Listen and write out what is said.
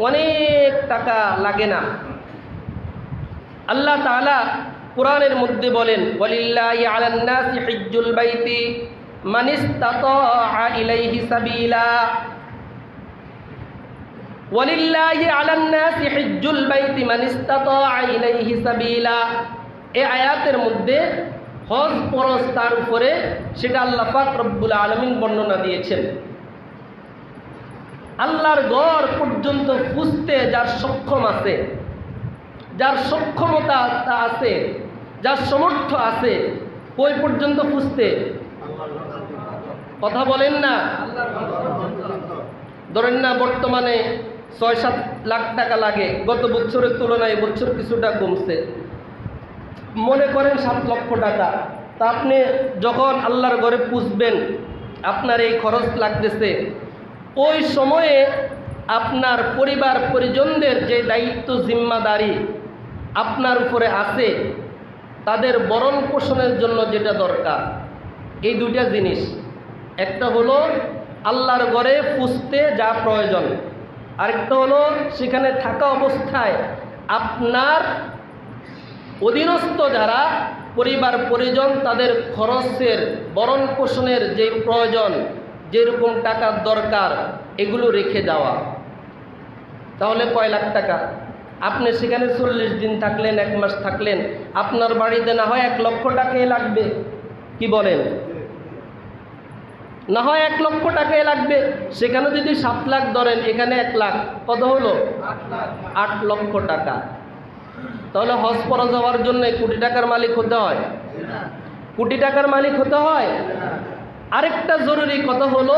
অনেক টাকা লাগে না। আল্লাহ তাআলা কোরআনের মধ্যে বলেন, ওয়ালিল্লাহি আলান নাসি হিজ্জুল বাইতি মান ইসতাতাআ ইলাইহি সাবিলা। ওয়ালিল্লাহি আলান নাসি হিজ্জুল বাইতি মান ইসতাতাআ ইলাইহি সাবিলা। এই আয়াতের মধ্যে হজ ফরজ তার উপরে, সেটা আল্লাহ পাক রব্বুল আলামিন বর্ণনা দিয়েছেন। আল্লাহর ঘর পর্যন্ত পুজতে যার সক্ষম আছে, যার সক্ষমতা আছে, যার সামর্থ্য আছে, ওই পর্যন্ত পুজতে কথা বলেন না। ধরেন না বর্তমানে ৬-৭ লাখ টাকা লাগে, গত বছরের তুলনায় বছর কিছুটা কমছে। মনে করেন ৭ লক্ষ টাকা। তা আপনি যখন আল্লাহর ঘরে পুজবেন, আপনার এই খরচ লাগতেছে, ওই সময়ে আপনার পরিবার পরিজনদের যে দায়িত্ব জিম্মাদারি আপনার উপরে আছে, তাদের ভরণ পোষণের জন্য যেটা দরকার, এই দুইটা জিনিস। একটা হলো আল্লাহর ঘরে পুজতে যা প্রয়োজন, আরেকটা হলো সেখানে থাকা অবস্থায় আপনার অধীনস্থ যারা পরিবার পরিজন, তাদের খরচের ভরণ পোষণের যে প্রয়োজন, যেরকম টাকার দরকার, এগুলো রেখে যাওয়া। তাহলে কয় লাখ টাকা? আপনি সেখানে 40 দিন থাকলেন, 1 মাস থাকলেন, আপনার বাড়িতে না হয় 1 লক্ষ টাকাই লাগবে। কি বলেন? না হয় 1 লক্ষ টাকাই লাগবে। সেখানে যদি 7 লাখ ধরেন, এখানে 1 লাখ, কত হলো? 8 লক্ষ টাকা। তাহলে হজ ফরজ হওয়ার জন্য কোটি টাকার মালিক হতে হয়? কোটি টাকার মালিক হতে হয়? আরেকটা জরুরি কথা হলো